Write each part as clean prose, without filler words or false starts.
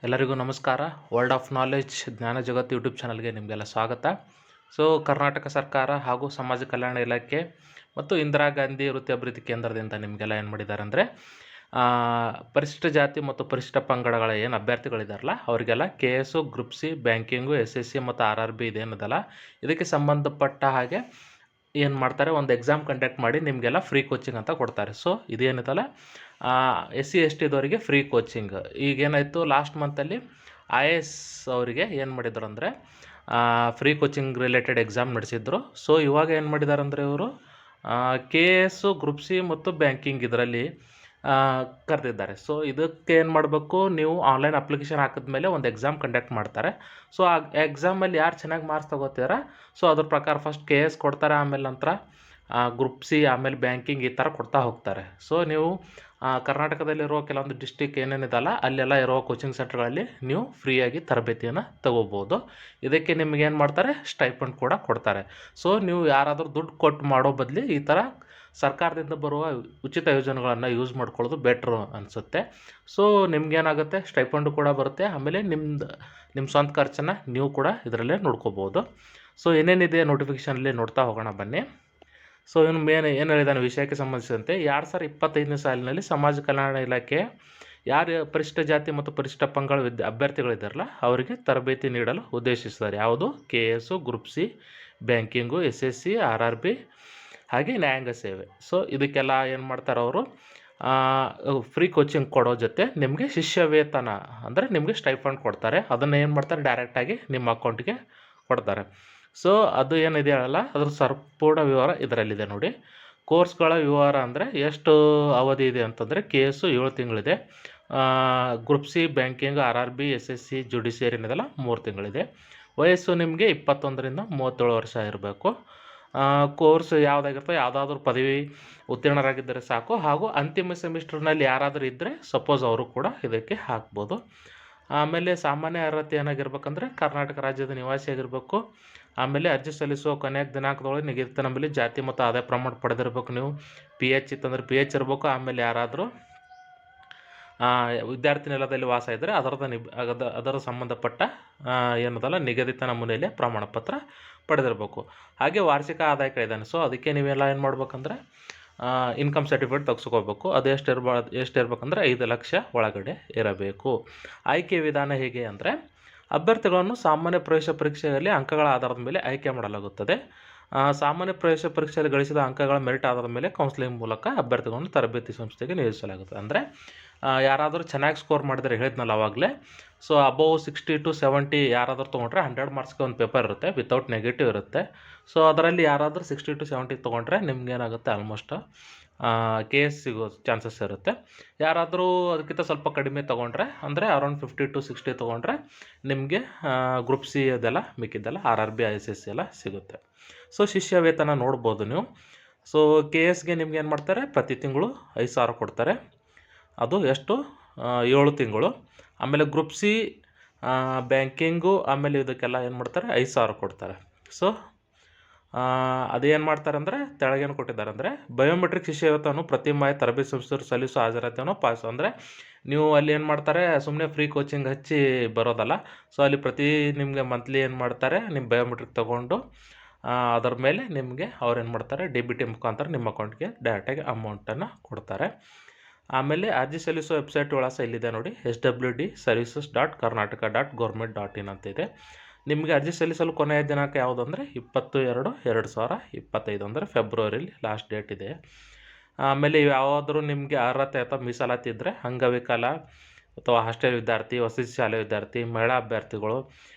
ಎಲ್ಲರಿಗೂ ನಮಸ್ಕಾರ. World of knowledge ಜ್ಞಾನ ಜಗತ್ತು ಯೂಟ್ಯೂಬ್ ಚಾನಲ್ಗೆ ನಿಮಗೆಲ್ಲ ಸ್ವಾಗತ. ಕರ್ನಾಟಕ ಸರ್ಕಾರ ಹಾಗೂ ಸಮಾಜ ಕಲ್ಯಾಣ ಇಲಾಖೆ ಮತ್ತು ಇಂದಿರಾ ಗಾಂಧಿ ವೃತ್ತಿ ಅಭಿವೃದ್ಧಿ ಕೇಂದ್ರದಿಂದ ನಿಮಗೆಲ್ಲ ಏನು ಮಾಡಿದ್ದಾರೆ ಅಂದರೆ ಪರಿಶಿಷ್ಟ ಜಾತಿ ಮತ್ತು ಪರಿಶಿಷ್ಟ ಪಂಗಡಗಳ ಏನು ಅಭ್ಯರ್ಥಿಗಳಿದಾರಲ್ಲ ಅವರಿಗೆಲ್ಲ KS, group C, banking, SSC ಮತ್ತು RRB ಇದೇನದಲ್ಲ ಇದಕ್ಕೆ ಸಂಬಂಧಪಟ್ಟ ಹಾಗೆ ಏನು ಮಾಡ್ತಾರೆ, ಒಂದು ಎಕ್ಸಾಮ್ ಕಂಡಕ್ಟ್ ಮಾಡಿ ನಿಮಗೆಲ್ಲ ಫ್ರೀ ಕೋಚಿಂಗ್ ಅಂತ ಕೊಡ್ತಾರೆ. ಸೊ ಇದೇನಿದಲ್ಲ SC ST ದವರಿಗೆ ಫ್ರೀ ಕೋಚಿಂಗ್. ಈಗೇನಾಯಿತು, ಲಾಸ್ಟ್ ಮಂತಲ್ಲಿ IAS ಅವರಿಗೆ ಏನು ಮಾಡಿದ್ರು ಅಂದರೆ ಫ್ರೀ ಕೋಚಿಂಗ್ ರಿಲೇಟೆಡ್ ಎಕ್ಸಾಮ್ ನಡೆಸಿದ್ರು. ಸೊ ಇವಾಗ ಏನು ಮಾಡಿದ್ದಾರೆ ಅಂದರೆ ಇವರು KS, ಗ್ರೂಪ್ ಸಿ ಮತ್ತು ಬ್ಯಾಂಕಿಂಗ್ ಇದರಲ್ಲಿ ಕರೆದಿದ್ದಾರೆ. ಸೊ ಇದಕ್ಕೆ ಏನು ಮಾಡಬೇಕು, ನೀವು ಆನ್ಲೈನ್ ಅಪ್ಲಿಕೇಶನ್ ಹಾಕಿದ್ಮೇಲೆ ಒಂದು ಎಕ್ಸಾಮ್ ಕಂಡಕ್ಟ್ ಮಾಡ್ತಾರೆ. ಸೊ ಆ ಎಕ್ಸಾಮಲ್ಲಿ ಯಾರು ಚೆನ್ನಾಗಿ ಮಾರ್ಕ್ಸ್ ತಗೋತೀರ, ಸೊ ಅದ್ರ ಪ್ರಕಾರ ಫಸ್ಟ್ KS ಕೊಡ್ತಾರೆ, ಆಮೇಲೆ ನಂತರ ಗ್ರೂಪ್ ಸಿ, ಆಮೇಲೆ ಬ್ಯಾಂಕಿಂಗ್ ಈ ಥರ ಕೊಡ್ತಾ ಹೋಗ್ತಾರೆ. ಸೊ ನೀವು ಕರ್ನಾಟಕದಲ್ಲಿರೋ ಕೆಲವೊಂದು ಡಿಸ್ಟಿಕ್ ಏನೇನಿದಲ್ಲ ಅಲ್ಲೆಲ್ಲ ಇರೋ ಕೋಚಿಂಗ್ ಸೆಂಟರ್ಗಳಲ್ಲಿ ನೀವು ಫ್ರೀಯಾಗಿ ತರಬೇತಿಯನ್ನು ತಗೋಬೋದು. ಇದಕ್ಕೆ ನಿಮ್ಗೆ ಏನು ಮಾಡ್ತಾರೆ, ಸ್ಟೈಪಂಡ್ ಕೂಡ ಕೊಡ್ತಾರೆ. ಸೊ ನೀವು ಯಾರಾದರೂ ದುಡ್ಡು ಕೊಟ್ಟು ಮಾಡೋ ಬದಲು ಈ ಥರ ಸರ್ಕಾರದಿಂದ ಬರುವ ಉಚಿತ ಯೋಜನೆಗಳನ್ನು ಯೂಸ್ ಮಾಡ್ಕೊಳ್ಳೋದು ಬೆಟ್ರು ಅನಿಸುತ್ತೆ. ಸೊ ನಿಮ್ಗೇನಾಗುತ್ತೆ, ಸ್ಟೈಪಂಡು ಕೂಡ ಬರುತ್ತೆ, ಆಮೇಲೆ ನಿಮ್ಮ ಸ್ವಂತ ಖರ್ಚನ್ನು ನೀವು ಕೂಡ ಇದರಲ್ಲೇ ನೋಡ್ಕೋಬೋದು. ಸೊ ಏನೇನಿದೆ ನೋಟಿಫಿಕೇಷನಲ್ಲಿ ನೋಡ್ತಾ ಹೋಗೋಣ ಬನ್ನಿ. ಸೊ ಇವನು ಏನು ಹೇಳಿದಾನೆ ವಿಷಯಕ್ಕೆ ಸಂಬಂಧಿಸಿದಂತೆ 2025ನೇ ಸಾಲಿನಲ್ಲಿ ಸಮಾಜ ಕಲ್ಯಾಣ ಇಲಾಖೆ ಯಾರು ಪರಿಶಿಷ್ಟ ಜಾತಿ ಮತ್ತು ಪರಿಶಿಷ್ಟ ಪಂಗಡ ಅಭ್ಯರ್ಥಿಗಳಿದ್ದಾರಲ್ಲ ಅವರಿಗೆ ತರಬೇತಿ ನೀಡಲು ಉದ್ದೇಶಿಸಿದ್ದಾರೆ. ಯಾವುದು? KS, group C, banking, SSC, RRB ಹಾಗೆ ನ್ಯಾಯಾಂಗ ಸೇವೆ. ಸೊ ಇದಕ್ಕೆಲ್ಲ ಏನು ಮಾಡ್ತಾರೆ, ಅವರು ಫ್ರೀ ಕೋಚಿಂಗ್ ಕೊಡೋ ಜೊತೆ ನಿಮಗೆ ಶಿಷ್ಯ ವೇತನ ಅಂದರೆ ನಿಮಗೆ ಸ್ಟೈಫಂಡ್ ಕೊಡ್ತಾರೆ. ಅದನ್ನು ಏನು ಮಾಡ್ತಾರೆ, ಡೈರೆಕ್ಟಾಗಿ ನಿಮ್ಮ ಅಕೌಂಟ್ಗೆ ಕೊಡ್ತಾರೆ. ಸೊ ಅದು ಏನಿದೆ ಅಲ್ಲ ಅದ್ರ ಸಂಪೂರ್ಣ ವಿವರ ಇದರಲ್ಲಿದೆ ನೋಡಿ. ಕೋರ್ಸ್ಗಳ ವಿವರ ಅಂದರೆ ಎಷ್ಟು ಅವಧಿ ಇದೆ ಅಂತಂದರೆ KS 7 ತಿಂಗಳಿದೆ, group C, banking, RRB, SSC, judiciary ಏನಿದೆಲ್ಲ 3 ತಿಂಗಳಿದೆ. ವಯಸ್ಸು ನಿಮಗೆ 21ರಿಂದ 37 ವರ್ಷ ಇರಬೇಕು. ಕೋರ್ಸ್ ಯಾವುದಾಗಿರ್ತೋ ಯಾವುದಾದ್ರೂ ಪದವಿ ಉತ್ತೀರ್ಣರಾಗಿದ್ದರೆ ಸಾಕು, ಹಾಗೂ ಅಂತಿಮ ಸೆಮಿಸ್ಟರ್ನಲ್ಲಿ ಯಾರಾದರೂ ಇದ್ದರೆ ಸಪೋಸ್ ಅವರು ಕೂಡ ಇದಕ್ಕೆ ಹಾಕ್ಬೋದು. ಆಮೇಲೆ ಸಾಮಾನ್ಯ ಅರ್ಹತೆ ಏನಾಗಿರ್ಬೇಕಂದ್ರೆ ಕರ್ನಾಟಕ ರಾಜ್ಯದ ನಿವಾಸಿಯಾಗಿರಬೇಕು. ಆಮೇಲೆ ಅರ್ಜಿ ಸಲ್ಲಿಸುವ ಕೊನೆಯ ದಿನಾಂಕದೊಳಗೆ ನಿಗದಿತ ನಮ್ಮಲ್ಲಿ ಜಾತಿ ಮತ್ತು ಆದಾಯ ಪ್ರಮಾಣ ಪಡೆದಿರಬೇಕು. ನೀವು PH ಇತ್ತಂದ್ರೆ PH ಇರಬೇಕು. ಆಮೇಲೆ ಯಾರಾದರೂ ವಿದ್ಯಾರ್ಥಿ ನೆಲದಲ್ಲಿ ವಾಸ ಇದ್ದರೆ ಅದರ ಸಂಬಂಧಪಟ್ಟ ಏನದಲ್ಲ ನಿಗದಿತ ನಮೂನೆಯಲ್ಲಿ ಪ್ರಮಾಣ ಪತ್ರ ಪಡೆದಿರಬೇಕು. ಹಾಗೆ ವಾರ್ಷಿಕ ಆದಾಯ ಕೈದಾನೆ. ಸೊ ಅದಕ್ಕೆ ನೀವೆಲ್ಲ ಏನು ಮಾಡ್ಬೇಕಂದ್ರೆ ಇನ್ಕಮ್ ಸರ್ಟಿಫಿಕೇಟ್ ತೆಗೆಸ್ಕೋಬೇಕು. ಅದು ಎಷ್ಟಿರ್ಬೇಕಂದ್ರೆ 5 ಲಕ್ಷ ಒಳಗಡೆ ಇರಬೇಕು. ಆಯ್ಕೆ ವಿಧಾನ ಹೇಗೆ ಅಂದರೆ ಅಭ್ಯರ್ಥಿಗಳನ್ನು ಸಾಮಾನ್ಯ ಪ್ರವೇಶ ಪರೀಕ್ಷೆಯಲ್ಲಿ ಅಂಕಗಳ ಆಧಾರದ ಮೇಲೆ ಆಯ್ಕೆ ಮಾಡಲಾಗುತ್ತದೆ. ಸಾಮಾನ್ಯ ಪ್ರವೇಶ ಪರೀಕ್ಷೆಯಲ್ಲಿ ಗಳಿಸಿದ ಅಂಕಗಳ ಮೆರಿಟ್ ಆಧಾರದ ಮೇಲೆ ಕೌನ್ಸಿಲಿಂಗ್ ಮೂಲಕ ಅಭ್ಯರ್ಥಿಗಳನ್ನು ತರಬೇತಿ ಸಂಸ್ಥೆಗೆ ನಿಯೋಜಿಸಲಾಗುತ್ತದೆ. ಅಂದರೆ ಯಾರಾದರೂ ಚೆನ್ನಾಗಿ ಸ್ಕೋರ್ ಮಾಡಿದರೆ ಹೇಳಿದ್ನಲ್ಲ ಆವಾಗಲೇ, ಸೊ ಅಬೌವ್ 60 to 70 ಯಾರಾದರೂ ತೊಗೊಂಡ್ರೆ 100 ಮಾರ್ಕ್ಸ್ಗೆ ಒಂದು ಪೇಪರ್ ಇರುತ್ತೆ, ವಿತೌಟ್ ನೆಗೆಟಿವ್ ಇರುತ್ತೆ. ಸೊ ಅದರಲ್ಲಿ ಯಾರಾದರೂ 60 to 70 ತೊಗೊಂಡ್ರೆ ನಿಮ್ಗೇನಾಗುತ್ತೆ, ಆಲ್ಮೋಸ್ಟ್ KS ಸಿಗೋ ಚಾನ್ಸಸ್ ಇರುತ್ತೆ. ಯಾರಾದರೂ ಅದಕ್ಕಿಂತ ಸ್ವಲ್ಪ ಕಡಿಮೆ ತೊಗೊಂಡ್ರೆ ಅಂದರೆ ಅರೌಂಡ್ 50 to 60 ತೊಗೊಂಡ್ರೆ ನಿಮಗೆ ಗ್ರೂಪ್ ಸಿ ಅದೆಲ್ಲ ಮಿಕ್ಕಿದ್ದೆಲ್ಲ RRB, SSC ಎಲ್ಲ ಸಿಗುತ್ತೆ. ಸೊ ಶಿಷ್ಯ ವೇತನ ನೋಡ್ಬೋದು ನೀವು. ಸೊ KSಗೆ ನಿಮ್ಗೆ ಏನು ಮಾಡ್ತಾರೆ, ಪ್ರತಿ ತಿಂಗಳು 5,000 ಕೊಡ್ತಾರೆ. ಅದು ಎಷ್ಟು, 7 ತಿಂಗಳು. ಆಮೇಲೆ ಗ್ರೂಪ್ ಸಿ, ಬ್ಯಾಂಕಿಂಗು, ಆಮೇಲೆ ಇದಕ್ಕೆಲ್ಲ ಏನು ಮಾಡ್ತಾರೆ, 5,000 ಕೊಡ್ತಾರೆ. ಸೊ ಅದೇನು ಮಾಡ್ತಾರೆ ಅಂದರೆ ತೆಳಗೇನು ಕೊಟ್ಟಿದ್ದಾರೆ ಅಂದರೆ ಬಯೋಮೆಟ್ರಿಕ್ ಶಿಷ್ಯ ವೇತನವನ್ನು ಪ್ರತಿ ಮಾಯ ತರಬೇತಿ ಸಂಸ್ಥೆಯವರು ಸಲ್ಲಿಸೋ ಹಾಜರಾತಿಯನ್ನು ಪಾಸ್. ಅಂದರೆ ನೀವು ಅಲ್ಲಿ ಏನು ಮಾಡ್ತಾರೆ, ಸುಮ್ಮನೆ ಫ್ರೀ ಕೋಚಿಂಗ್ ಹಚ್ಚಿ ಬರೋದಲ್ಲ. ಸೊ ಅಲ್ಲಿ ಪ್ರತಿ ನಿಮಗೆ ಮಂತ್ಲಿ ಏನು ಮಾಡ್ತಾರೆ, ನಿಮ್ಮ ಬಯೋಮೆಟ್ರಿಕ್ ತೊಗೊಂಡು ಅದರ ಮೇಲೆ ನಿಮಗೆ ಅವ್ರು ಏನು ಮಾಡ್ತಾರೆ, DBT ಮುಖಾಂತರ ನಿಮ್ಮ ಅಕೌಂಟ್ಗೆ ಡೈರೆಕ್ಟಾಗಿ ಅಮೌಂಟನ್ನು ಕೊಡ್ತಾರೆ. ಆಮೇಲೆ ಅರ್ಜಿ ಸಲ್ಲಿಸೋ ವೆಬ್ಸೈಟ್ ವಿಳಾಸ ಇಲ್ಲಿದೆ ನೋಡಿ, swd.services.karnataka.government.in ಅಂತಿದೆ. ನಿಮಗೆ ಅರ್ಜಿ ಸಲ್ಲಿಸಲು ಕೊನೆಯ ದಿನಾಂಕ ಯಾವುದಂದರೆ 20/2/2025 ಅಂದರೆ ಫೆಬ್ರವರಿಲಿ ಲಾಸ್ಟ್ ಡೇಟ್ ಇದೆ. ಆಮೇಲೆ ಯಾವುದಾದ್ರೂ ನಿಮಗೆ ಅರ್ಹತೆ ಅಥವಾ ಮೀಸಲಾತಿ ಇದ್ದರೆ ಅಂಗವಿಕಲ ಅಥವಾ ಹಾಸ್ಟೆಲ್ ವಿದ್ಯಾರ್ಥಿ, ವಸತಿ ಶಾಲೆ ವಿದ್ಯಾರ್ಥಿ, ಮಹಿಳಾ ಅಭ್ಯರ್ಥಿಗಳು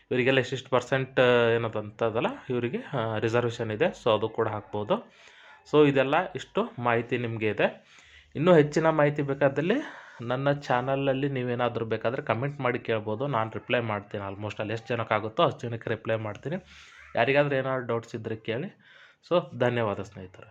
ಇವರಿಗೆಲ್ಲ ಇಷ್ಟಿಷ್ಟು % ಏನದಂತದಲ್ಲ ಇವರಿಗೆ ರಿಸರ್ವೇಷನ್ ಇದೆ. ಸೊ ಅದು ಕೂಡ ಹಾಕ್ಬೋದು. ಸೊ ಇದೆಲ್ಲ ಇಷ್ಟು ಮಾಹಿತಿ ನಿಮಗೆ ಇದೆ. ಇನ್ನೂ ಹೆಚ್ಚಿನ ಮಾಹಿತಿ ಬೇಕಾದಲ್ಲಿ ನನ್ನ ಚಾನಲಲ್ಲಿ ನೀವೇನಾದರೂ ಬೇಕಾದರೆ ಕಮೆಂಟ್ ಮಾಡಿ ಕೇಳ್ಬೋದು. ನಾನು ರಿಪ್ಲೈ ಮಾಡ್ತೀನಿ. ಆಲ್ಮೋಸ್ಟ್ ಅಲ್ಲಿ ಎಷ್ಟು ಜನಕ್ಕಾಗುತ್ತೋ ಅಷ್ಟು ಜನಕ್ಕೆ ರಿಪ್ಲೈ ಮಾಡ್ತೀನಿ. ಯಾರಿಗಾದ್ರೂ ಏನಾದ್ರು ಡೌಟ್ಸ್ ಇದ್ದರೆ ಕೇಳಿ. ಸೊ ಧನ್ಯವಾದ ಸ್ನೇಹಿತರೆ.